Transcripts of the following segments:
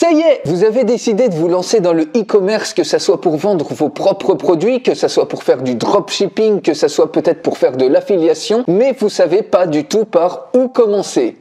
Ça y est, vous avez décidé de vous lancer dans le e-commerce, que ça soit pour vendre vos propres produits, que ça soit pour faire du dropshipping, que ça soit peut-être pour faire de l'affiliation, mais vous savez pas du tout par où commencer.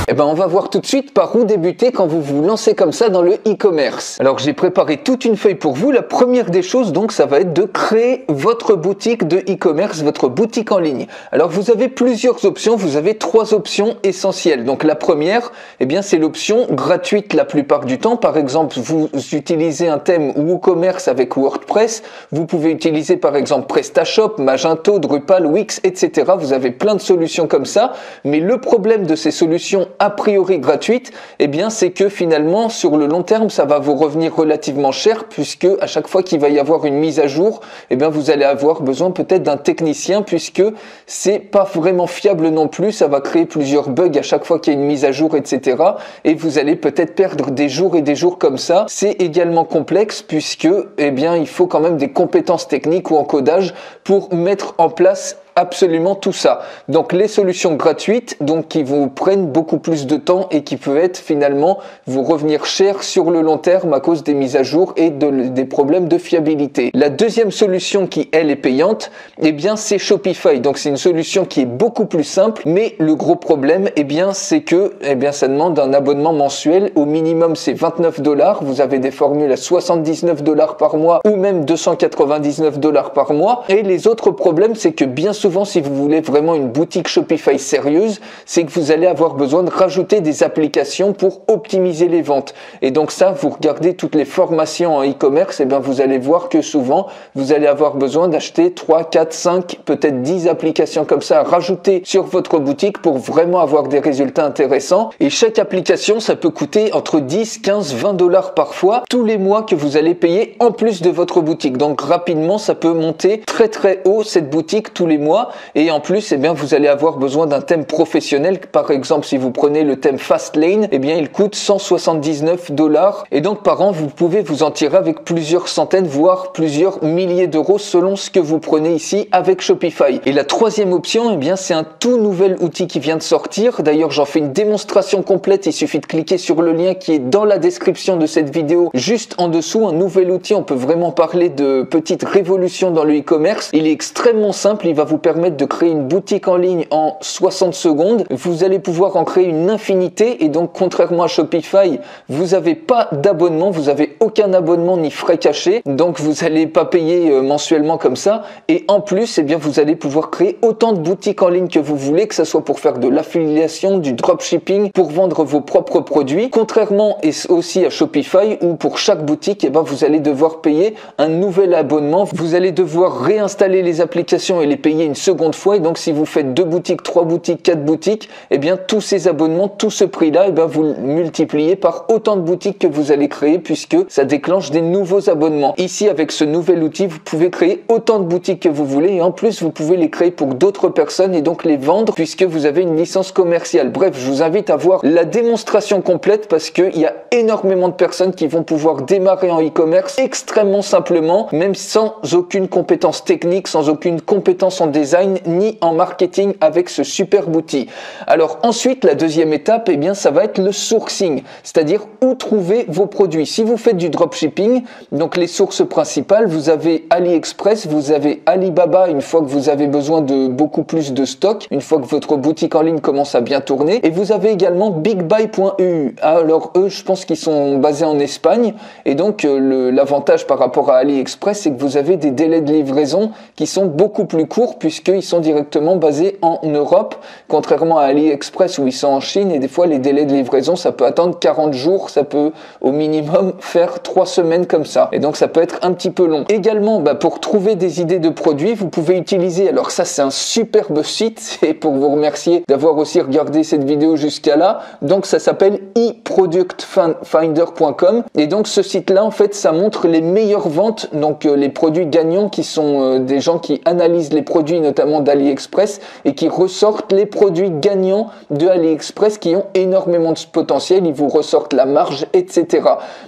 Eh ben, on va voir tout de suite par où débuter quand vous vous lancez comme ça dans le e-commerce. Alors, j'ai préparé toute une feuille pour vous. La première des choses, donc, ça va être de créer votre boutique de e-commerce, votre boutique en ligne. Alors, vous avez plusieurs options. Vous avez 3 options essentielles. Donc, la première, eh bien, c'est l'option gratuite la plupart du temps. Par exemple, vous utilisez un thème WooCommerce avec WordPress. Vous pouvez utiliser, par exemple, PrestaShop, Magento, Drupal, Wix, etc. Vous avez plein de solutions comme ça. Mais le problème de ces solutions a priori gratuite, eh bien c'est que finalement sur le long terme ça va vous revenir relativement cher, puisque à chaque fois qu'il va y avoir une mise à jour, eh bien vous allez avoir besoin peut-être d'un technicien, puisque c'est pas vraiment fiable non plus, ça va créer plusieurs bugs à chaque fois qu'il y a une mise à jour, etc. et vous allez peut-être perdre des jours et des jours comme ça. C'est également complexe puisque eh bien il faut quand même des compétences techniques ou en codage pour mettre en place absolument tout ça. Donc les solutions gratuites, donc qui vous prennent beaucoup plus de temps et qui peuvent être finalement vous revenir cher sur le long terme à cause des mises à jour et des problèmes de fiabilité. La deuxième solution qui elle est payante, eh bien c'est Shopify. Donc c'est une solution qui est beaucoup plus simple, mais le gros problème, eh bien c'est que eh bien ça demande un abonnement mensuel. Au minimum c'est 29 $. Vous avez des formules à 79 $ par mois ou même 299 $ par mois. Et les autres problèmes, c'est que bien souvent, si vous voulez vraiment une boutique Shopify sérieuse, c'est que vous allez avoir besoin de rajouter des applications pour optimiser les ventes. Et donc ça, vous regardez toutes les formations en e-commerce, et bien vous allez voir que souvent, vous allez avoir besoin d'acheter 3, 4, 5, peut-être 10 applications comme ça à rajouter sur votre boutique pour vraiment avoir des résultats intéressants. Et chaque application, ça peut coûter entre 10, 15, 20 $ parfois, tous les mois que vous allez payer en plus de votre boutique. Donc rapidement, ça peut monter très très haut cette boutique tous les mois. Et en plus, eh bien, vous allez avoir besoin d'un thème professionnel. Par exemple, si vous prenez le thème Fastlane, eh bien, il coûte 179 $. Et donc, par an, vous pouvez vous en tirer avec plusieurs centaines, voire plusieurs milliers d'euros selon ce que vous prenez ici avec Shopify. Et la troisième option, eh bien, c'est un tout nouvel outil qui vient de sortir. D'ailleurs, j'en fais une démonstration complète. Il suffit de cliquer sur le lien qui est dans la description de cette vidéo, juste en dessous. Un nouvel outil, on peut vraiment parler de petite révolution dans le e-commerce. Il est extrêmement simple. Il va vous permettre de créer une boutique en ligne en 60 secondes. Vous allez pouvoir en créer une infinité, et donc contrairement à Shopify, vous n'avez pas d'abonnement, vous n'avez aucun abonnement ni frais cachés, donc vous n'allez pas payer mensuellement comme ça. Et en plus, eh bien, vous allez pouvoir créer autant de boutiques en ligne que vous voulez, que ce soit pour faire de l'affiliation, du dropshipping, pour vendre vos propres produits. Contrairement et aussi à Shopify, où pour chaque boutique, eh ben, vous allez devoir payer un nouvel abonnement. Vous allez devoir réinstaller les applications et les payer une seconde fois. Et donc si vous faites 2 boutiques, 3 boutiques, 4 boutiques, eh bien tous ces abonnements, tout ce prix-là, eh bien vous le multipliez par autant de boutiques que vous allez créer, puisque ça déclenche des nouveaux abonnements. Ici, avec ce nouvel outil, vous pouvez créer autant de boutiques que vous voulez, et en plus vous pouvez les créer pour d'autres personnes et donc les vendre, puisque vous avez une licence commerciale. Bref, je vous invite à voir la démonstration complète, parce qu'il y a énormément de personnes qui vont pouvoir démarrer en e-commerce extrêmement simplement, même sans aucune compétence technique, sans aucune compétence en design ni en marketing, avec ce superbe outil. Alors ensuite, la deuxième étape, eh bien ça va être le sourcing, c'est-à-dire où trouver vos produits. Si vous faites du dropshipping, donc les sources principales, vous avez AliExpress, vous avez Alibaba une fois que vous avez besoin de beaucoup plus de stock, une fois que votre boutique en ligne commence à bien tourner, et vous avez également BigBuy.eu. Alors eux, je pense qu'ils sont basés en Espagne, et donc l'avantage par rapport à AliExpress, c'est que vous avez des délais de livraison qui sont beaucoup plus courts, puisqu'ils sont directement basés en Europe, contrairement à AliExpress où ils sont en Chine, et des fois les délais de livraison, ça peut attendre 40 jours, ça peut au minimum faire 3 semaines comme ça, et donc ça peut être un petit peu long. Également, pour trouver des idées de produits, vous pouvez utiliser, alors ça c'est un superbe site, et pour vous remercier d'avoir aussi regardé cette vidéo jusqu'à là, donc ça s'appelle eProductFinder.com, et donc ce site-là, en fait, ça montre les meilleures ventes, donc les produits gagnants, qui sont des gens qui analysent les produits notamment d'AliExpress et qui ressortent les produits gagnants de AliExpress qui ont énormément de potentiel, ils vous ressortent la marge, etc.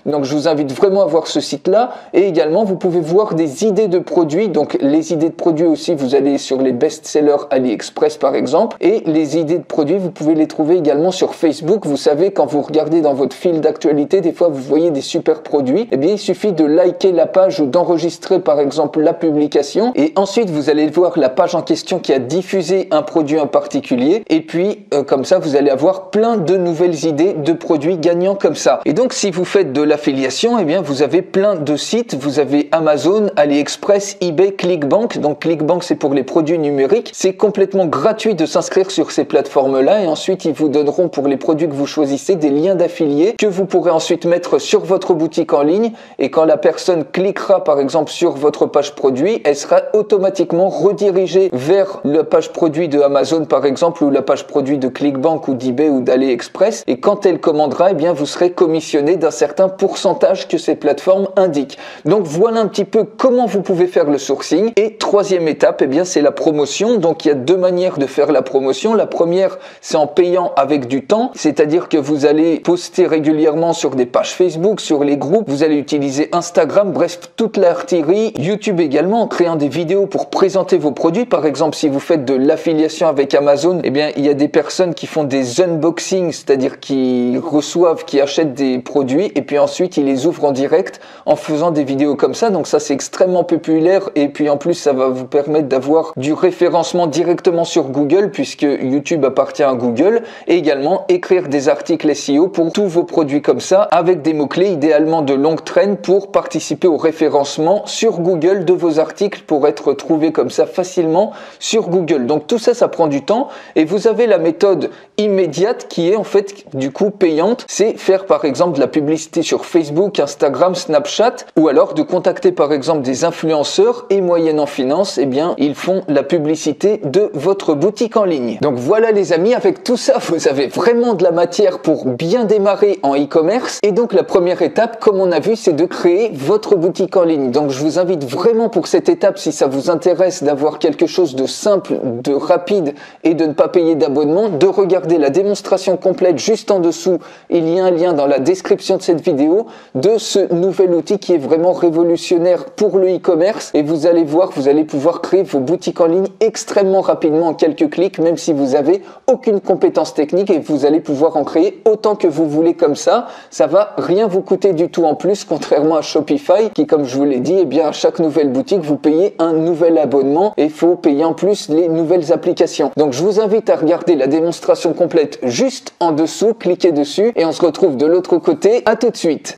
Donc je vous invite vraiment à voir ce site-là et également vous pouvez voir des idées de produits. Donc les idées de produits aussi, vous allez sur les best-sellers AliExpress par exemple, et les idées de produits, vous pouvez les trouver également sur Facebook. Vous savez, quand vous regardez dans votre fil d'actualité, des fois vous voyez des super produits, eh bien il suffit de liker la page ou d'enregistrer par exemple la publication et ensuite vous allez voir la page en question qui a diffusé un produit en particulier et puis comme ça vous allez avoir plein de nouvelles idées de produits gagnants comme ça. Et donc si vous faites de l'affiliation, eh bien vous avez plein de sites, vous avez Amazon, AliExpress, eBay, ClickBank. Donc ClickBank c'est pour les produits numériques, c'est complètement gratuit de s'inscrire sur ces plateformes-là et ensuite ils vous donneront pour les produits que vous choisissez des liens d'affiliés que vous pourrez ensuite mettre sur votre boutique en ligne et quand la personne cliquera par exemple sur votre page produit, elle sera automatiquement redirigée vers la page produit de Amazon par exemple ou la page produit de ClickBank ou d'eBay ou d'AliExpress et quand elle commandera, eh bien vous serez commissionné d'un certain pourcentage que ces plateformes indiquent. Donc voilà un petit peu comment vous pouvez faire le sourcing. Et troisième étape, eh bien c'est la promotion. Donc il y a deux manières de faire la promotion. La première, c'est en payant avec du temps, c'est-à-dire que vous allez poster régulièrement sur des pages Facebook, sur les groupes, vous allez utiliser Instagram, bref toute l'artillerie, YouTube également, en créant des vidéos pour présenter vos produits. Par exemple, si vous faites de l'affiliation avec Amazon, eh bien il y a des personnes qui font des unboxings, c'est-à-dire qui reçoivent, qui achètent des produits et puis ensuite ils les ouvrent en direct en faisant des vidéos comme ça. Donc ça c'est extrêmement populaire et puis en plus ça va vous permettre d'avoir du référencement directement sur Google puisque YouTube appartient à Google et également écrire des articles SEO pour tous vos produits comme ça avec des mots-clés idéalement de longue traîne pour participer au référencement sur Google de vos articles pour être trouvé comme ça facilement sur Google. Donc tout ça, ça prend du temps et vous avez la méthode immédiate qui est en fait du coup payante, c'est faire par exemple de la publicité sur Facebook, Instagram, Snapchat ou alors de contacter par exemple des influenceurs et moyennant finance, eh bien ils font la publicité de votre boutique en ligne. Donc voilà les amis, avec tout ça vous avez vraiment de la matière pour bien démarrer en e-commerce et donc la première étape comme on a vu c'est de créer votre boutique en ligne. Donc je vous invite vraiment pour cette étape, si ça vous intéresse d'avoir quelque chose de simple, de rapide et de ne pas payer d'abonnement, de regarder la démonstration complète juste en dessous. Il y a un lien dans la description de cette vidéo de ce nouvel outil qui est vraiment révolutionnaire pour le e-commerce et vous allez voir, vous allez pouvoir créer vos boutiques en ligne extrêmement rapidement en quelques clics même si vous avez aucune compétence technique et vous allez pouvoir en créer autant que vous voulez comme ça. Ça va rien vous coûter du tout en plus contrairement à Shopify qui comme je vous l'ai dit, eh bien à chaque nouvelle boutique vous payez un nouvel abonnement et il faut payer en plus les nouvelles applications. Donc je vous invite à regarder la démonstration complète juste en dessous, cliquez dessus et on se retrouve de l'autre côté. À tout de suite.